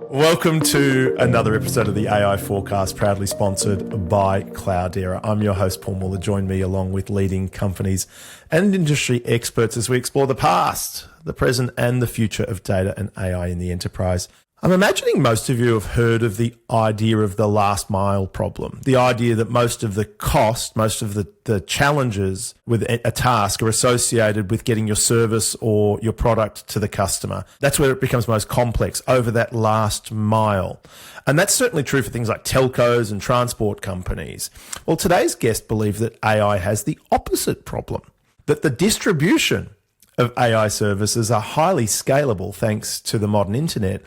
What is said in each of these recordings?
Welcome to another episode of the AI Forecast, proudly sponsored by Cloudera. I'm your host, Paul Muller. Join me along with leading companies and industry experts as we explore the past, the present, and the future of data and AI in the enterprise. I'm imagining most of you have heard of the idea of the last mile problem, the idea that most of the cost, most of the challenges with a task are associated with getting your service or your product to the customer. That's where it becomes most complex, over that last mile. And that's certainly true for things like telcos and transport companies. Well, today's guest believes that AI has the opposite problem, that the distribution of AI services are highly scalable thanks to the modern internet.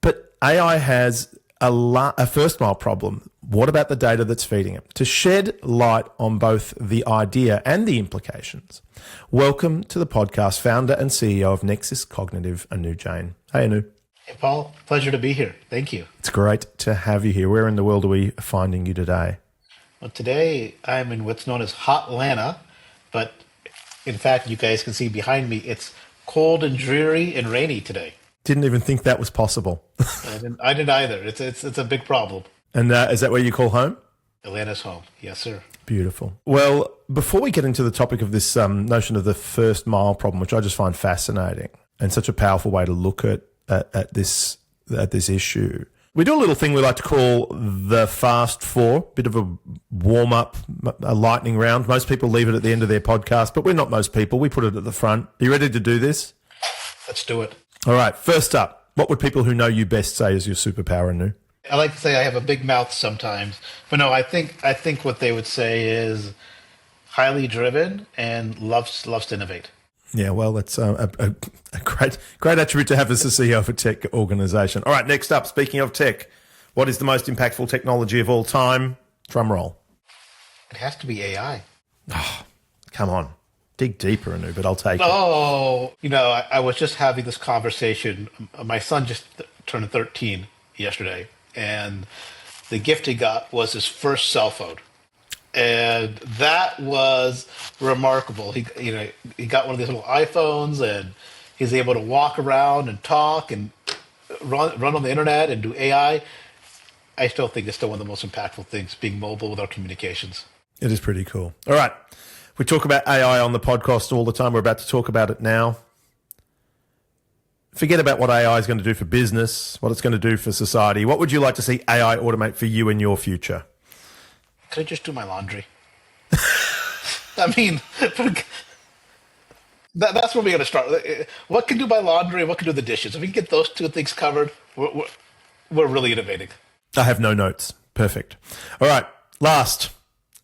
But AI has a first mile problem. What about the data that's feeding it? To shed light on both the idea and the implications, welcome to the podcast, founder and CEO of Nexus Cognitive, Jain. Hey, Anu. Hey, Paul. Pleasure to be here. Thank you. It's great to have you here. Where in the world are we finding you today? Well, today I'm in what's known as hot Atlanta, but in fact, you guys can see behind me, it's cold and dreary and rainy today. Didn't even think that was possible. I didn't either. It's a big problem. And is that where you call home? Atlanta's home. Yes, sir. Beautiful. Well, before we get into the topic of this notion of the first mile problem, which I just find fascinating and such a powerful way to look at this issue, we do a little thing we like to call the Fast Four, bit of a warm up, a lightning round. Most people leave it at the end of their podcast, but we're not most people. We put it at the front. Are you ready to do this? Let's do it. All right. First up, what would people who know you best say is your superpower, Anu? I like to say I have a big mouth sometimes, but no, I think what they would say is highly driven and loves to innovate. Yeah, well, that's a great attribute to have as the CEO of a tech organization. All right, next up, speaking of tech, what is the most impactful technology of all time? Drum roll. It has to be AI. Oh, come on. Dig deeper, Anu, but I'll take it. Oh, I was just having this conversation. My son just turned 13 yesterday, and the gift he got was his first cell phone. And that was remarkable. He got one of these little iPhones, and he's able to walk around and talk and run on the internet and do AI. I still think it's still one of the most impactful things, being mobile with our communications. It is pretty cool. All right. We talk about AI on the podcast all the time. We're about to talk about it now. Forget about what AI is going to do for business, what it's going to do for society. What would you like to see AI automate for you in your future? Could I just do my laundry? I mean, that's where we got to start. What can do my laundry? What can do the dishes? If we can get those two things covered, we're really innovating. I have no notes. Perfect. All right. Last.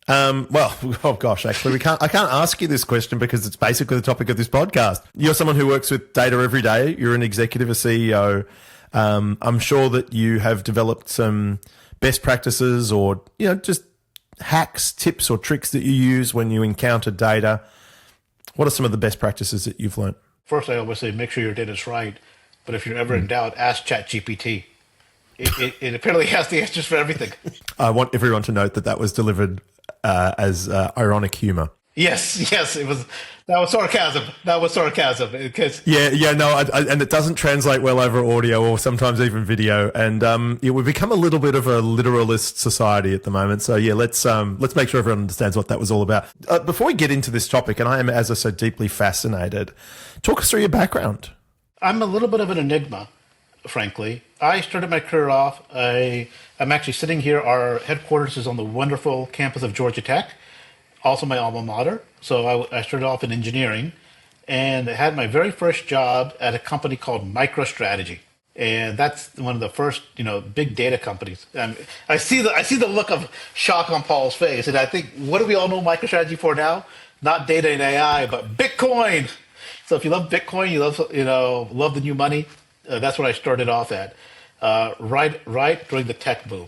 Actually, I can't ask you this question because it's basically the topic of this podcast. You're someone who works with data every day. You're an executive, a CEO. I'm sure that you have developed some best practices or, just hacks, tips or tricks that you use when you encounter data. What are some of the best practices that you've learned? First, I always say, make sure your data is right. But if you're ever in doubt, ask ChatGPT. It apparently has the answers for everything. I want everyone to note that was delivered as ironic humor. Yes, it was. That was sarcasm. And it doesn't translate well over audio or sometimes even video. And we've become a little bit of a literalist society at the moment. So yeah, let's make sure everyone understands what that was all about. Before we get into this topic, and I am, as I said, deeply fascinated, talk us through your background. I'm a little bit of an enigma, frankly. I started my career off. I'm actually sitting here. Our headquarters is on the wonderful campus of Georgia Tech, also my alma mater. So I started off in engineering, and I had my very first job at a company called MicroStrategy, and that's one of the first big data companies. I see the look of shock on Paul's face, and I think, what do we all know MicroStrategy for now? Not data and AI, but Bitcoin. So if you love Bitcoin, you love the new money. That's what I started off at, right during the tech boom.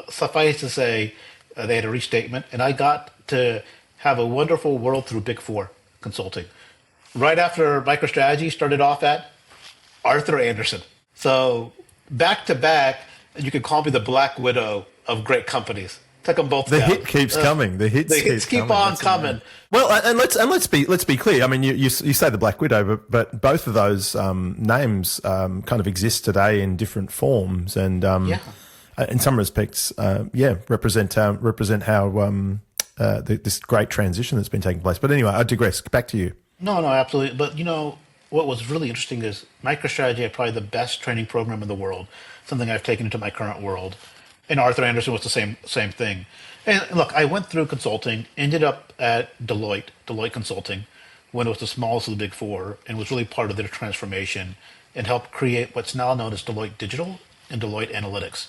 Suffice to say, they had a restatement, and I got to have a wonderful world through Big Four consulting. Right after MicroStrategy, started off at Arthur Andersen. So back to back, you could call me the Black Widow of great companies. took them both The down. hit keeps coming. The hits keep coming. on That's coming. amazing. Well, and let's be clear. I mean, you say the Black Widow, but both of those names kind of exist today in different forms, and in some respects, represent how this great transition that's been taking place. But anyway, I digress. Back to you. No, absolutely. But what was really interesting is MicroStrategy had probably the best training program in the world. Something I've taken into my current world. And Arthur Andersen was the same thing. And look, I went through consulting, ended up at Deloitte Consulting, when it was the smallest of the big four, and was really part of their transformation and helped create what's now known as Deloitte Digital and Deloitte Analytics.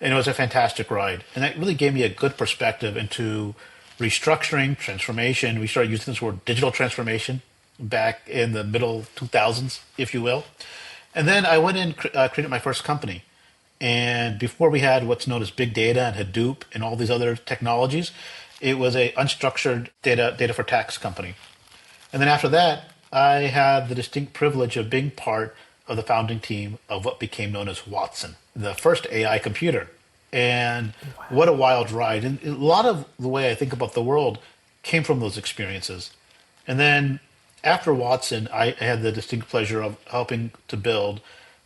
And it was a fantastic ride. And that really gave me a good perspective into restructuring, transformation. We started using this word digital transformation back in the middle 2000s, if you will. And then I went in and created my first company. And before we had what's known as big data and Hadoop and all these other technologies, it was a unstructured data for tax company. And then after that, I had the distinct privilege of being part of the founding team of what became known as Watson, the first AI computer. And what a wild ride. And a lot of the way I think about the world came from those experiences. And then after Watson, I had the distinct pleasure of helping to build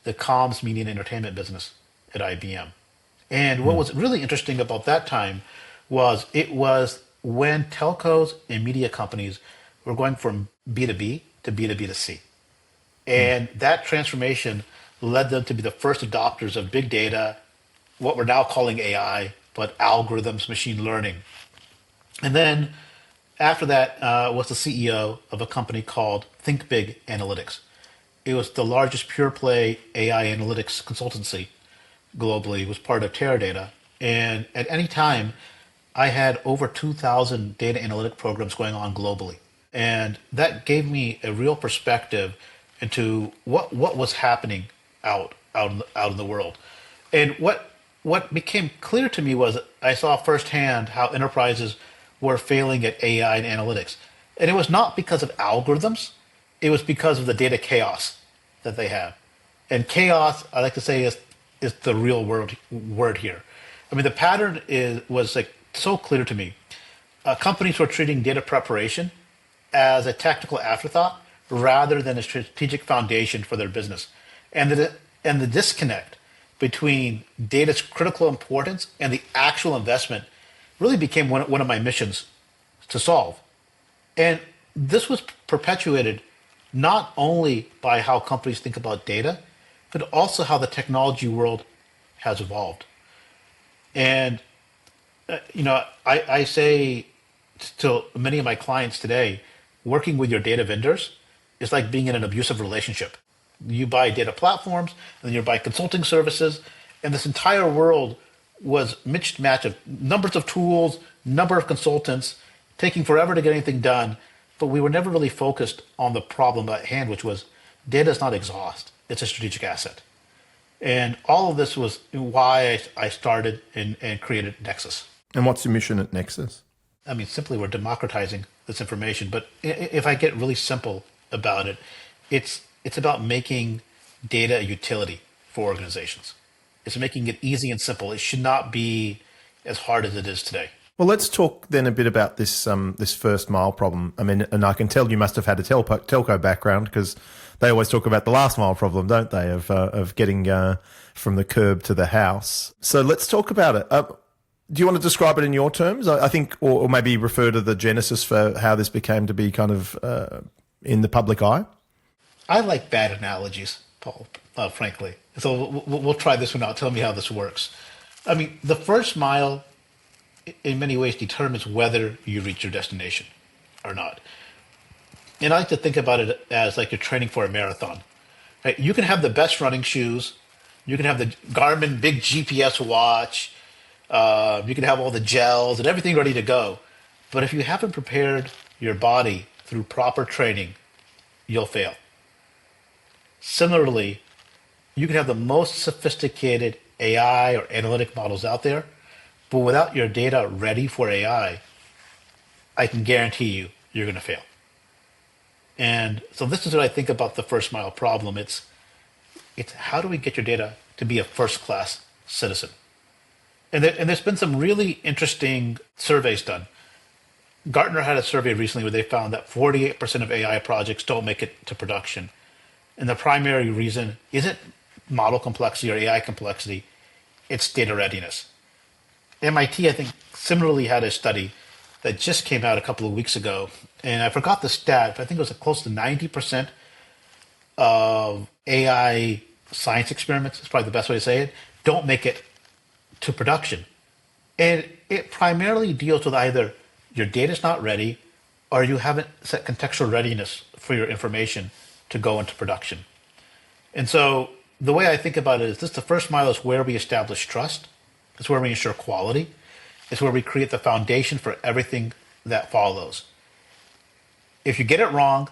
the comms, media, and entertainment business at IBM. And what was really interesting about that time was it was when telcos and media companies were going from B2B to B2B2C. And that transformation led them to be the first adopters of big data, what we're now calling AI, but algorithms, machine learning. And then after that was the CEO of a company called Think Big Analytics. It was the largest pure play AI analytics consultancy globally. It was part of Teradata. And at any time, I had over 2,000 data analytic programs going on globally. And that gave me a real perspective into what was happening out in the world. And what became clear to me was I saw firsthand how enterprises were failing at AI and analytics. And it was not because of algorithms, it was because of the data chaos that they have. And chaos, I like to say, is the real word here. I mean, the pattern was like so clear to me. Companies were treating data preparation as a tactical afterthought rather than a strategic foundation for their business. And the disconnect between data's critical importance and the actual investment really became one of my missions to solve. And this was perpetuated not only by how companies think about data, but also how the technology world has evolved. And, I say to many of my clients today, working with your data vendors is like being in an abusive relationship. You buy data platforms, and then you buy consulting services, and this entire world was mixed match of numbers of tools, number of consultants, taking forever to get anything done, but we were never really focused on the problem at hand, which was data is not exhaust, it's a strategic asset. And all of this was why I started and created Nexus. And what's your mission at Nexus? I mean, simply we're democratizing this information, but if I get really simple about it, it's about making data a utility for organizations. It's making it easy and simple. It should not be as hard as it is today. Well, let's talk then a bit about this this first mile problem. I mean, and I can tell you must have had a telco background because they always talk about the last mile problem, don't they, of getting from the curb to the house. So let's talk about it. Do you want to describe it in your terms? I think, or maybe refer to the genesis for how this became to be kind of in the public eye? I like bad analogies, Paul, frankly. So we'll try this one out. Tell me how this works. I mean, the first mile, in many ways, determines whether you reach your destination or not. And I like to think about it as like you're training for a marathon. Right? You can have the best running shoes. You can have the Garmin big GPS watch. You can have all the gels and everything ready to go. But if you haven't prepared your body through proper training, you'll fail. Similarly, you can have the most sophisticated AI or analytic models out there, but without your data ready for AI, I can guarantee you're going to fail. And so this is what I think about the first mile problem. It's how do we get your data to be a first class citizen? And there's been some really interesting surveys done. Gartner had a survey recently where they found that 48% of AI projects don't make it to production. And the primary reason isn't model complexity or AI complexity, it's data readiness. MIT, I think, similarly had a study that just came out a couple of weeks ago. And I forgot the stat, but I think it was close to 90% of AI science experiments, is probably the best way to say it, don't make it to production. And it primarily deals with either your data's not ready or you haven't set contextual readiness for your information to go into production. And so the way I think about it is this: the first mile is where we establish trust. It's where we ensure quality. It's where we create the foundation for everything that follows. If you get it wrong,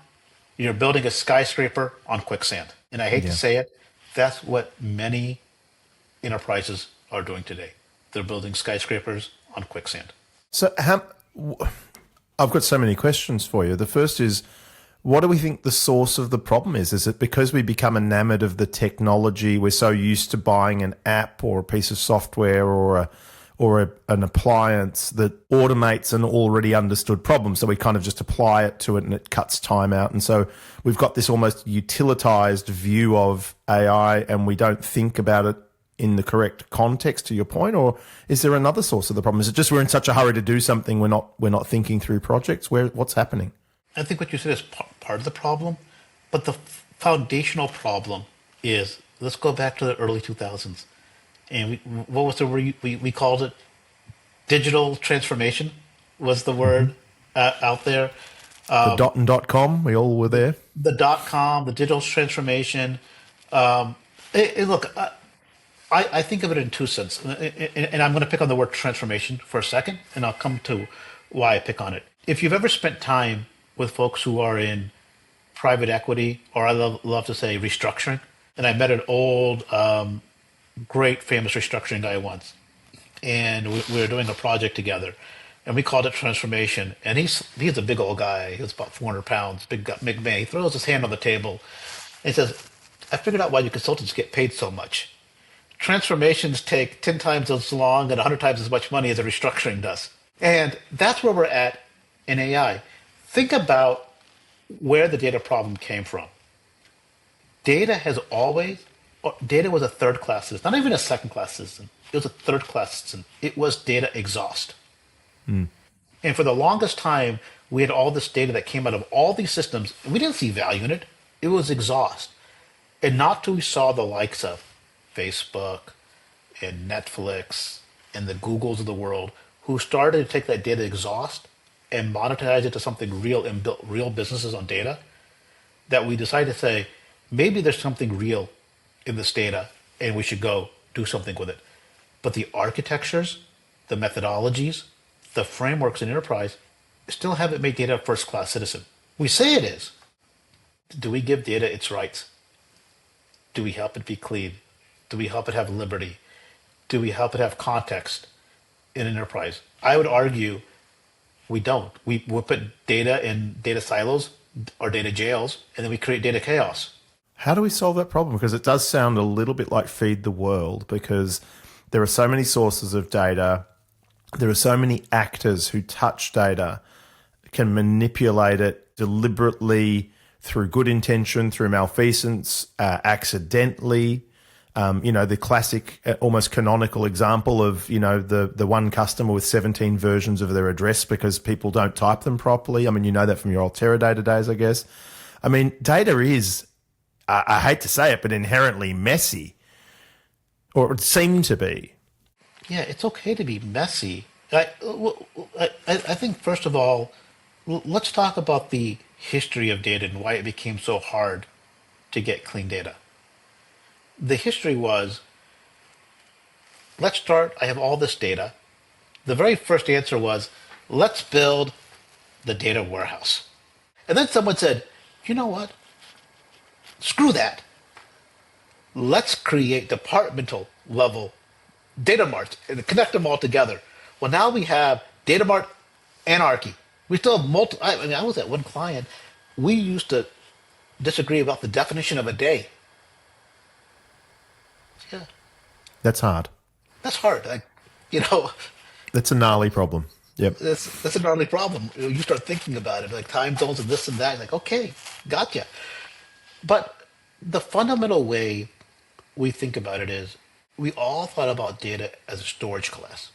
you're building a skyscraper on quicksand. And I hate to Yeah. say it, that's what many enterprises are doing today. They're building skyscrapers on quicksand. So I've got so many questions for you. The first is, what do we think the source of the problem is? Is it because we become enamored of the technology? We're so used to buying an app or a piece of software or an appliance that automates an already understood problem. So we kind of just apply it to it and it cuts time out. And so we've got this almost utilitized view of AI and we don't think about it in the correct context, to your point? Or is there another source of the problem? Is it just we're in such a hurry to do something, we're not thinking through projects? What's happening? I think what you said is part of the problem, but the foundational problem is, let's go back to the early 2000s. And what was the word we called it? Digital transformation was the word out there. The dot and .com, we all were there. The .com, the digital transformation. Look, I think of it in two senses. And I'm going to pick on the word transformation for a second, and I'll come to why I pick on it. If you've ever spent time with folks who are in private equity, or I love to say restructuring, and I met an old, great famous restructuring guy once, and we were doing a project together, and we called it transformation. And he's a big old guy. He was about 400 pounds, big man. He throws his hand on the table and he says, "I figured out why you consultants get paid so much. Transformations take 10 times as long and 100 times as much money as a restructuring does." And that's where we're at in AI. Think about where the data problem came from. Data was a third class citizen, not even a second class citizen. It was a third class citizen. It was data exhaust. And for the longest time, we had all this data that came out of all these systems. And we didn't see value in it. It was exhaust. And not till we saw the likes of Facebook and Netflix and the Googles of the world who started to take that data exhaust and monetize it to something real and built real businesses on data, that we decided to say, maybe there's something real in this data and we should go do something with it. But the architectures, the methodologies, the frameworks in enterprise still haven't made data a first-class citizen. We say it is. Do we give data its rights? Do we help it be clean? Do we help it have liberty? Do we help it have context in enterprise? I would argue we don't. We put data in data silos or data jails, and then we create data chaos. How do we solve that problem? Because it does sound a little bit like feed the world, because there are so many sources of data. There are so many actors who touch data, can manipulate it deliberately through good intention, through malfeasance, accidentally. The classic, almost canonical example of, the one customer with 17 versions of their address because people don't type them properly. I mean, you know that from your old Teradata days, I guess. I mean, data is, I hate to say it, but inherently messy, or it seemed to be. Yeah, it's okay to be messy. I think, first of all, let's talk about the history of data and why it became so hard to get clean data. The history was, let's start, I have all this data. The very first answer was, let's build the data warehouse. And then someone said, you know what? Screw that. Let's create departmental level data marts and connect them all together. Well, now we have data mart anarchy. We still have I was at one client. We used to disagree about the definition of a day. Yeah, That's hard. that's hard. You know, That's a gnarly problem. Yep. that's a gnarly problem. You start thinking about it, like time zones and this and that. Like, okay, gotcha. But the fundamental way we think about it is we all thought about data as a storage class.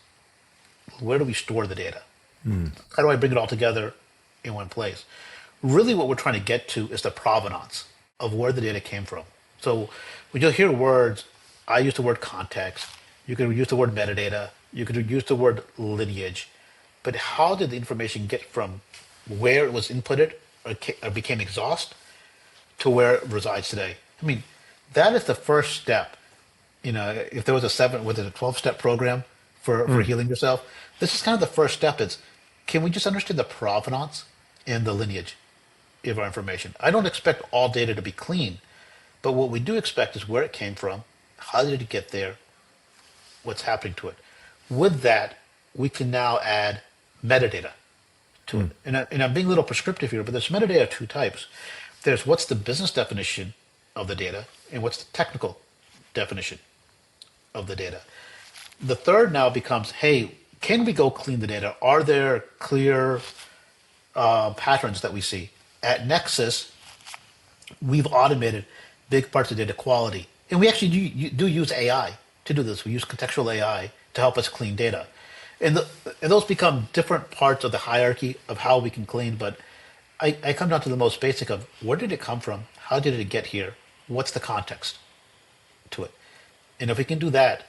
Where do we store the data? How do I bring it all together in one place? Really, what we're trying to get to is the provenance of where the data came from. So when you hear words, I use the word context. You could use the word metadata. You could use the word lineage. But how did the information get from where it was inputted or became exhaust to where it resides today? I mean, that is the first step. If there was a seven, was it a 12-step program for healing yourself? This is kind of the first step. Is can we just understand the provenance and the lineage of our information? I don't expect all data to be clean, but what we do expect is where it came from, how did it get there, what's happening to it. With that, we can now add metadata to it. And I'm being a little prescriptive here, but there's metadata two types. There's what's the business definition of the data and what's the technical definition of the data. The third now becomes, hey, can we go clean the data? Are there clear patterns that we see? At Nexus, we've automated big parts of data quality. And we actually do use AI to do this. We use contextual AI to help us clean data. And those become different parts of the hierarchy of how we can clean. But I come down to the most basic of where did it come from? How did it get here? What's the context to it? And if we can do that,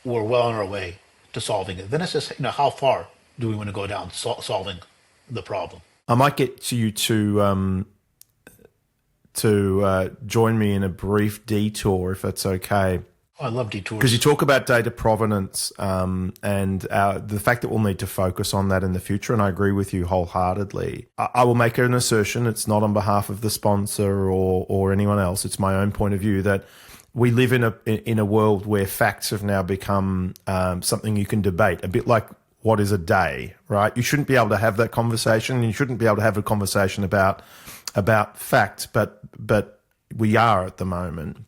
we're well on our way to solving it. Then it's just, how far do we want to go down solving the problem? I might get you to join me in a brief detour, if that's okay. Oh, I love detours. Because you talk about data provenance and the fact that we'll need to focus on that in the future, and I agree with you wholeheartedly. I will make an assertion. It's not on behalf of the sponsor or anyone else. It's my own point of view that we live in a world where facts have now become something you can debate, a bit like what is a day, right? You shouldn't be able to have that conversation. You shouldn't be able to have a conversation about facts, but we are at the moment.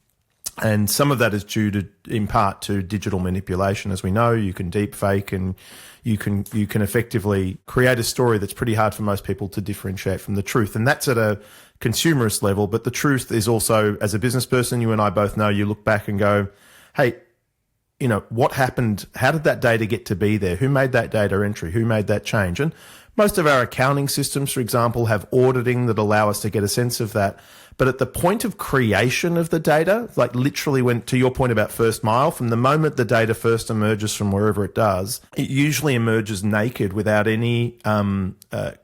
And some of that is due to, in part, to digital manipulation. As we know, you can deep fake and you can effectively create a story that's pretty hard for most people to differentiate from the truth. And that's at a consumerist level. But the truth is also, as a business person, you and I both know, you look back and go, hey, what happened? How did that data get to be there? Who made that data entry? Who made that change? And most of our accounting systems, for example, have auditing that allow us to get a sense of that. But at the point of creation of the data, like literally when, to your point about first mile, from the moment the data first emerges from wherever it does, it usually emerges naked without any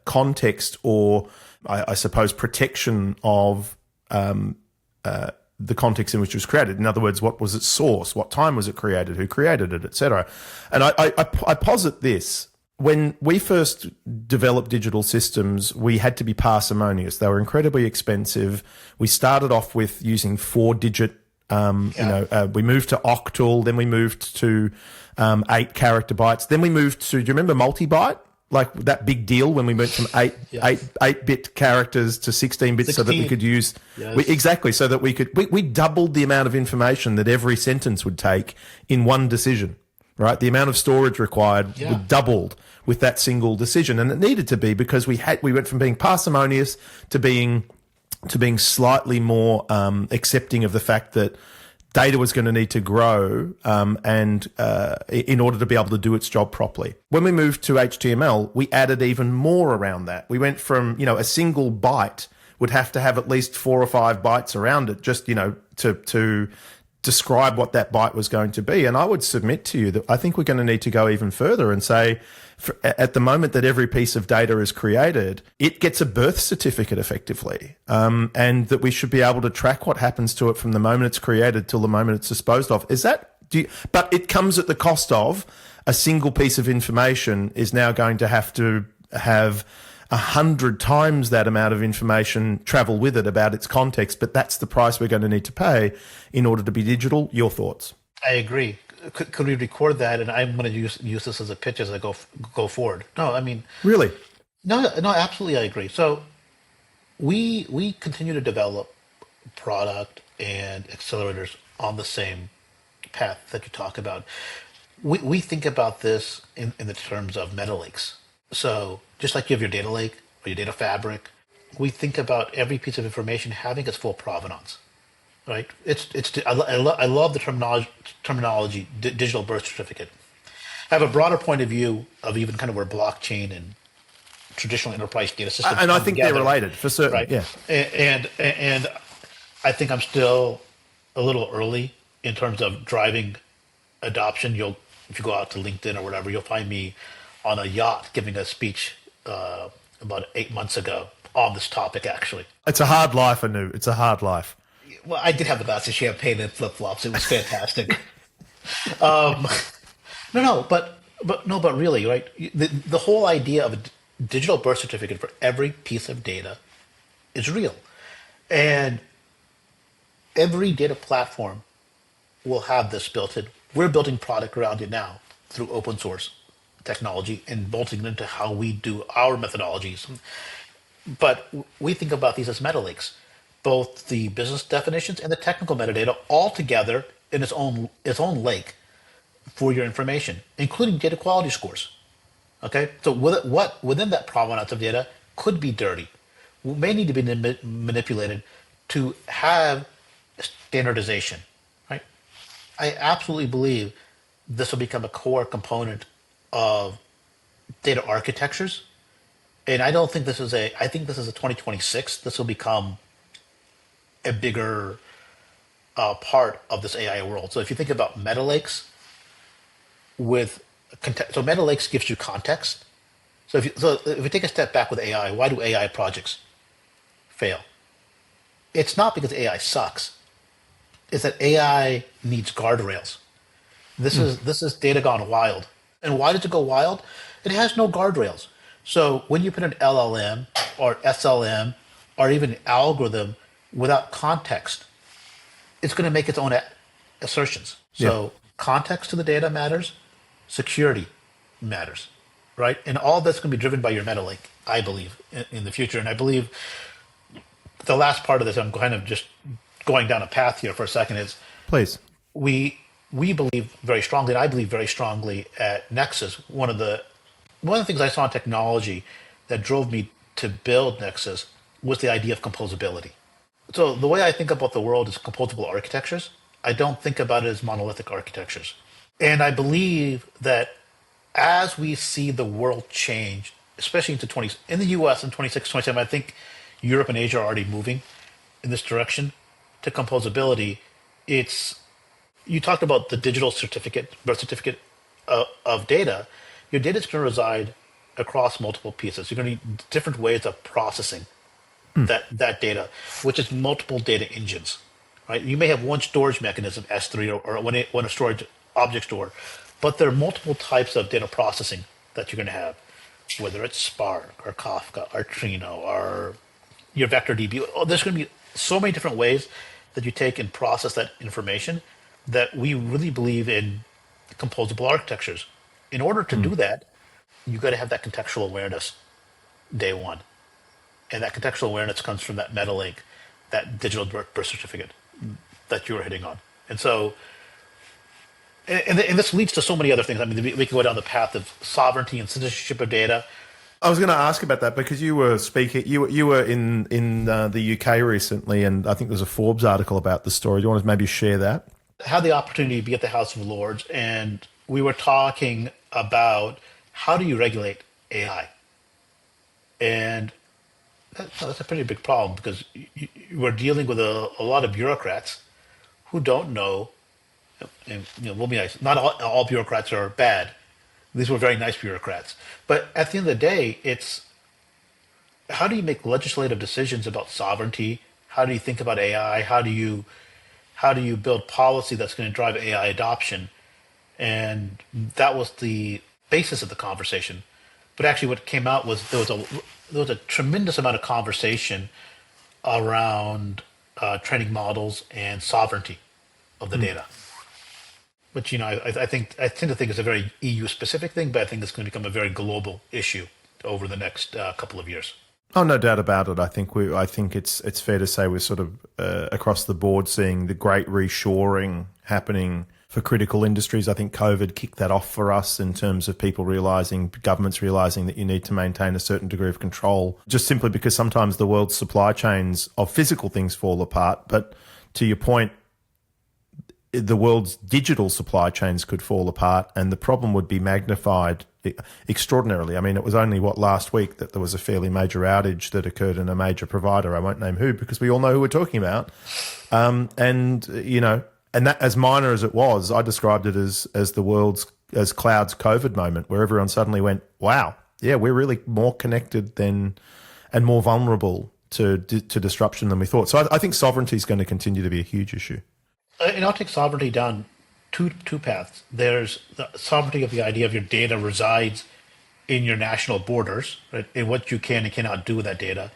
context or, I suppose, protection of the context in which it was created. In other words, what was its source? What time was it created? Who created it, etc. And I posit this. When we first developed digital systems, we had to be parsimonious. They were incredibly expensive. We started off with using 4-digit, we moved to octal, then we moved to 8 character bytes. Then we moved to, do you remember multi-byte? Like that big deal when we went from 8-bit characters to 16 bits 16. So that we could use, exactly, so that we doubled the amount of information that every sentence would take in one decision. Right, the amount of storage required was doubled with that single decision, and it needed to be because we went from being parsimonious to being slightly more accepting of the fact that data was going to need to grow and in order to be able to do its job properly. When we moved to HTML, we added even more around that. We went from a single byte would have to have at least 4 or 5 bytes around it, just to describe what that byte was going to be. And I would submit to you that I think we're going to need to go even further and say, at the moment that every piece of data is created, it gets a birth certificate effectively, and that we should be able to track what happens to it from the moment it's created till the moment it's disposed of. But it comes at the cost of a single piece of information is now going to have 100 times that amount of information travel with it about its context, but that's the price we're going to need to pay in order to be digital. Your thoughts? I agree. Could we record that? And I'm going to use this as a pitch as I go forward. No, I mean, really? No, absolutely, I agree. So we continue to develop product and accelerators on the same path that you talk about. we think about this in the terms of Metalakes. So just like you have your data lake or your data fabric, we think about every piece of information having its full provenance, right? I love the terminology digital birth certificate. I have a broader point of view of even kind of where blockchain and traditional enterprise data systems And I come think they're together, related for certain. right? Yeah. And I think I'm still a little early in terms of driving adoption. If you go out to LinkedIn or whatever, you'll find me on a yacht giving a speech about 8 months ago on this topic. Actually, It's a hard life, Anu. It's a hard life. well, I did have a glass of champagne and flip flops. It was fantastic. um, no, but really, right? The whole idea of a digital birth certificate for every piece of data is real, and every data platform will have this built in. We're building product around it now through open source technology and bolting it into how we do our methodologies. But we think about these as metalakes, both the business definitions and the technical metadata all together in its own lake for your information, including data quality scores. Okay, so what within that provenance of data could be dirty, may need to be manipulated to have standardization, right? I absolutely believe this will become a core component of data architectures, and I don't think this is a. I think this is a 2026. This will become a bigger part of this AI world. So if you think about Metalakes with so Metalakes gives you context. So if we take a step back with AI, why do AI projects fail? It's not because AI sucks. It's that AI needs guardrails. This is data gone wild. And why does it go wild? It has no guardrails. So when you put an LLM or SLM or even an algorithm without context, it's going to make its own assertions. Yeah. So context to the data matters, security matters, right? And all that's going to be driven by your meta lake, I believe, in the future. And I believe the last part of this, I'm kind of just going down a path here for a second, is Please. we believe very strongly, and I believe very strongly at Nexus. One of the things I saw in technology that drove me to build Nexus was the idea of composability. So the way I think about the world is composable architectures. I don't think about it as monolithic architectures. And I believe that as we see the world change, especially in the US in 26, 27, I think Europe and Asia are already moving in this direction to composability. You talked about the digital certificate, birth certificate of data. Your data is going to reside across multiple pieces. You're going to need different ways of processing that data, which is multiple data engines, right? You may have one storage mechanism, S3, or one a storage object store, but there are multiple types of data processing that you're going to have, whether it's Spark or Kafka or Trino or your vector DB. There's going to be so many different ways that you take and process that information that we really believe in composable architectures. In order to do that, you got to have that contextual awareness day one. And that contextual awareness comes from that meta link, that digital birth certificate that you were hitting on. And so, and this leads to so many other things. I mean, we can go down the path of sovereignty and citizenship of data. I was going to ask about that because you were speaking. You were in the UK recently, and I think there's a Forbes article about the story. Do you want to maybe share that? I had the opportunity to be at the House of Lords, and we were talking about how do you regulate AI, and that's a pretty big problem because we're dealing with a lot of bureaucrats who don't know. And we'll be nice. Not all bureaucrats are bad. These were very nice bureaucrats. But at the end of the day, it's how do you make legislative decisions about sovereignty? How do you think about AI? How do you build policy that's going to drive AI adoption? And that was the basis of the conversation. But actually, what came out was there was a tremendous amount of conversation around training models and sovereignty of the data. Which I tend to think is a very EU specific thing, but I think it's going to become a very global issue over the next couple of years. Oh, no doubt about it. I think it's fair to say we're sort of across the board seeing the great reshoring happening for critical industries. I think COVID kicked that off for us in terms of people realizing, governments realizing that you need to maintain a certain degree of control, just simply because sometimes the world's supply chains of physical things fall apart. But to your point, the world's digital supply chains could fall apart and the problem would be magnified extraordinarily. I mean, it was only last week that there was a fairly major outage that occurred in a major provider. I won't name who because we all know who we're talking about. And that, as minor as it was, I described it as as cloud's COVID moment, where everyone suddenly went, wow, yeah, we're really more connected and more vulnerable to disruption than we thought. So I think sovereignty is going to continue to be a huge issue. And I'll take sovereignty down two paths. There's the sovereignty of the idea of your data resides in your national borders, right, and what you can and cannot do with that data.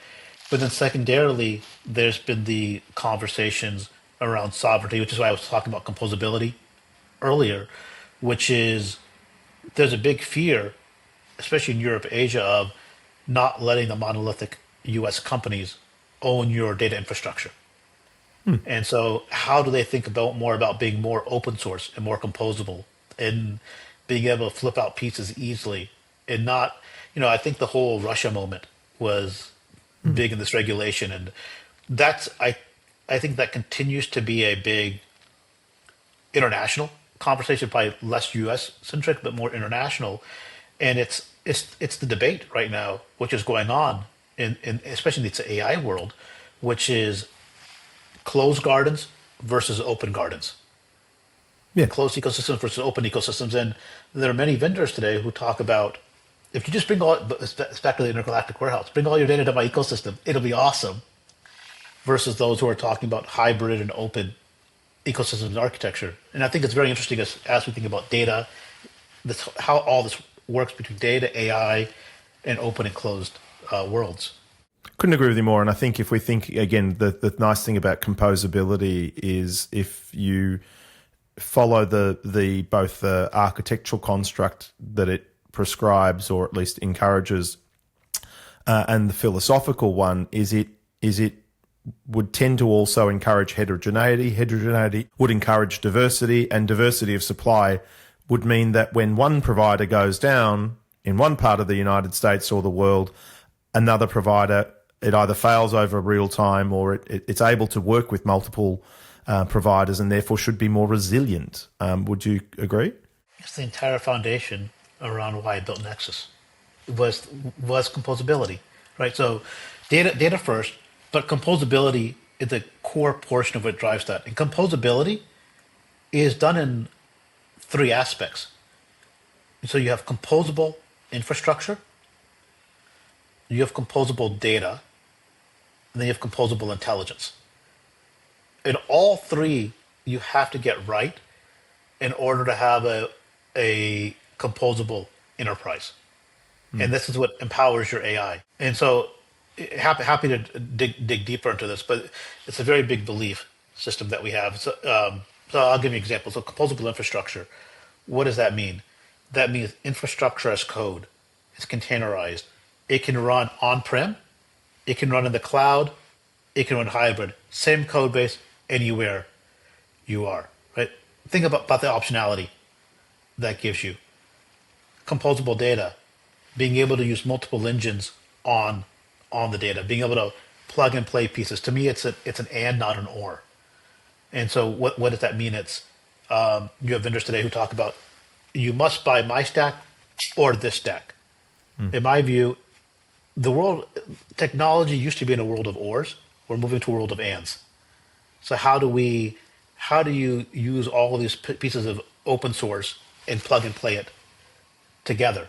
But then secondarily, there's been the conversations around sovereignty, which is why I was talking about composability earlier, which is there's a big fear, especially in Europe, Asia, of not letting the monolithic US companies own your data infrastructure. And so how do they think more about being more open source and more composable and being able to flip out pieces easily and not, I think the whole Russia moment was big in this regulation. And I think that continues to be a big international conversation, probably less US centric, but more international. And it's the debate right now, which is going on in especially in the AI world, which is closed gardens versus open gardens. Yeah. Closed ecosystems versus open ecosystems. And there are many vendors today who talk about, if you just bring it's back to the intergalactic warehouse, bring all your data to my ecosystem, it'll be awesome. Versus those who are talking about hybrid and open ecosystems architecture. And I think it's very interesting as we think about data, how all this works between data, AI, and open and closed worlds. Couldn't agree with you more. And I think if we think, again, the nice thing about composability is if you follow both the architectural construct that it prescribes or at least encourages and the philosophical one is it would tend to also encourage heterogeneity. Heterogeneity would encourage diversity, and diversity of supply would mean that when one provider goes down in one part of the United States or the world, another provider, it either fails over real time or it's able to work with multiple providers and therefore should be more resilient. Would you agree? It's the entire foundation around why I built Nexus. It was composability, right? So data first, but composability is the core portion of what drives that. And composability is done in three aspects. So you have composable infrastructure, you have composable data, and then you have composable intelligence. In all three, you have to get right in order to have a composable enterprise. And this is what empowers your AI. And so happy to dig deeper into this, but it's a very big belief system that we have. So I'll give you an example. So composable infrastructure, what does that mean? That means infrastructure as code. It's containerized. It can run on-prem. It can run in the cloud. It can run hybrid. Same code base anywhere you are, right? Think about the optionality that gives you. Composable data, being able to use multiple engines on the data, being able to plug and play pieces. To me, it's an and, not an or. And so what does that mean? It's you have vendors today who talk about you must buy my stack or this stack. In my view, technology used to be in a world of ors. We're moving to a world of ands. So how do you use all of these pieces of open source and plug and play it together?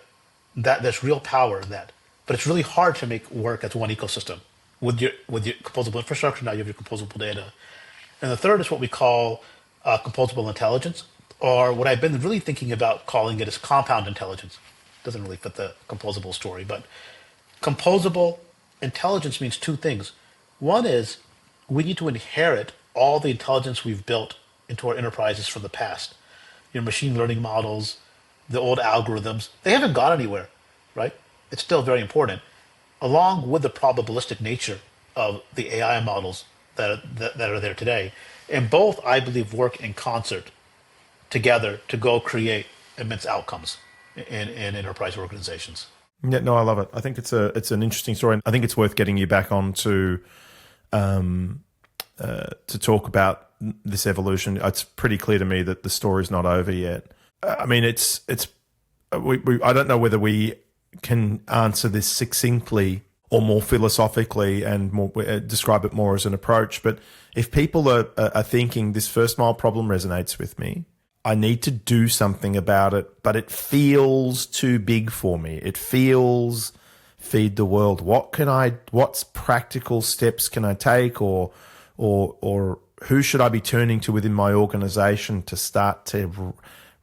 There's real power in that. But it's really hard to make work as one ecosystem. With your composable infrastructure, now you have your composable data. And the third is what we call composable intelligence, or what I've been really thinking about calling it is compound intelligence. Doesn't really fit the composable story, but composable intelligence means two things. One is we need to inherit all the intelligence we've built into our enterprises from the past. Your machine learning models, the old algorithms, they haven't gone anywhere, right? It's still very important, along with the probabilistic nature of the AI models that are there today. And both, I believe, work in concert together to go create immense outcomes in enterprise organizations. Yeah, no, I love it. I think it's an interesting story, and I think it's worth getting you back on to talk about this evolution. It's pretty clear to me that the story's not over yet. I mean, I don't know whether we can answer this succinctly or more philosophically and more describe it more as an approach. But if people are thinking this first mile problem resonates with me, I need to do something about it, but it feels too big for me. It feels feed the world. What's practical steps can I take, or who should I be turning to within my organization to start to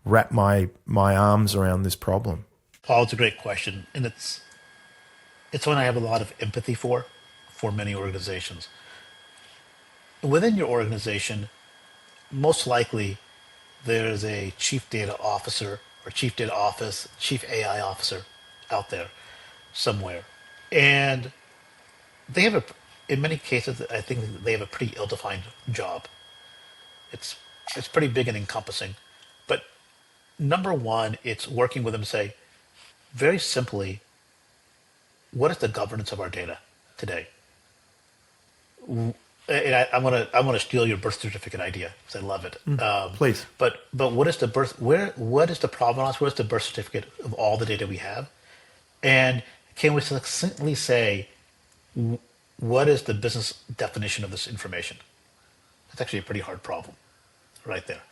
wrap my arms around this problem? Paul, it's a great question, and it's one I have a lot of empathy for many organizations. Within your organization, most likely there's a chief data officer or chief data office, chief AI officer out there somewhere. And they have in many cases, I think they have a pretty ill-defined job. It's pretty big and encompassing. But number one, it's working with them to say, very simply, what is the governance of our data today? And I want to steal your birth certificate idea because I love it. Please. But what is the what is the provenance? What is the birth certificate of all the data we have? And can we succinctly say what is the business definition of this information? That's actually a pretty hard problem, right there.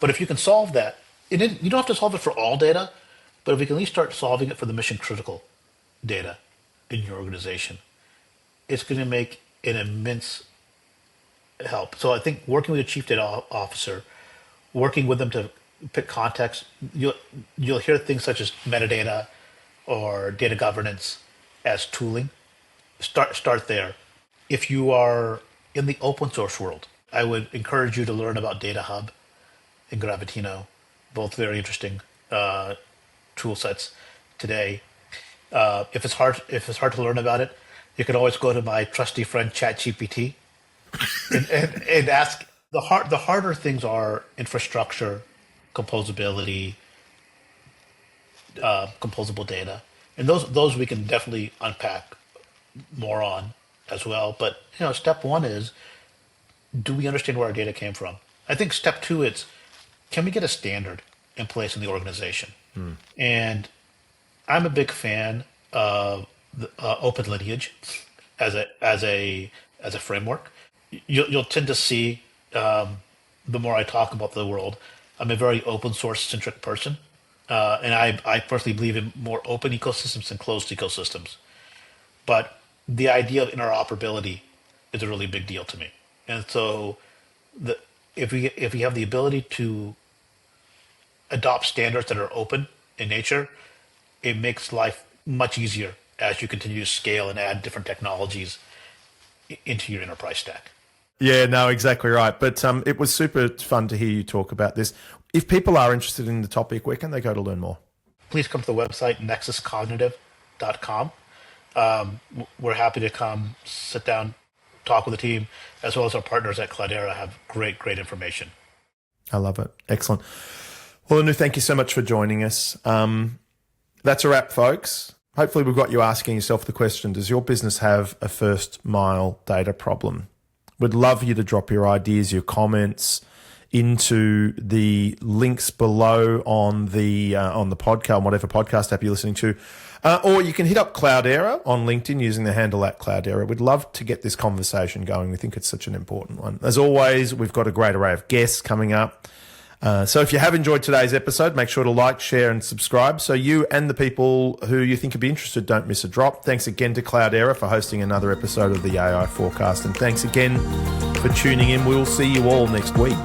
But if you can solve that, you don't have to solve it for all data, but if we can at least start solving it for the mission critical data in your organization, it's going to make an immense help. So I think working with a chief data officer, working with them to pick context, you'll hear things such as metadata or data governance as tooling. Start there. If you are in the open source world, I would encourage you to learn about Data Hub and Gravitino, both very interesting tool sets today. If it's hard to learn about it, you can always go to my trusty friend ChatGPT and ask. The harder things are infrastructure, composability, composable data, and those we can definitely unpack more on as well. But step one is, do we understand where our data came from? I think step two is, can we get a standard in place in the organization? And I'm a big fan of the, open Lineage as a framework. You'll tend to see, the more I talk about the world, I'm a very open source centric person, and I personally believe in more open ecosystems than closed ecosystems. But the idea of interoperability is a really big deal to me, and so if we have the ability to adopt standards that are open in nature, it makes life much easier as you continue to scale and add different technologies into your enterprise stack. Yeah, no, exactly right. But it was super fun to hear you talk about this. If people are interested in the topic, where can they go to learn more? Please come to the website, nexuscognitive.com. We're happy to come sit down, talk with the team, as well as our partners at Cloudera have great information. I love it. Excellent. Well, Anu, thank you so much for joining us. That's a wrap, folks. Hopefully we've got you asking yourself the question, does your business have a first mile data problem? We'd love you to drop your ideas, your comments into the links below on the podcast, on whatever podcast app you're listening to. Or you can hit up Cloudera on LinkedIn using the handle @Cloudera. We'd love to get this conversation going. We think it's such an important one. As always, we've got a great array of guests coming up. So if you have enjoyed today's episode, make sure to like, share, and subscribe so you and the people who you think would be interested don't miss a drop. Thanks again to Cloudera for hosting another episode of the AI Forecast. And thanks again for tuning in. We'll see you all next week.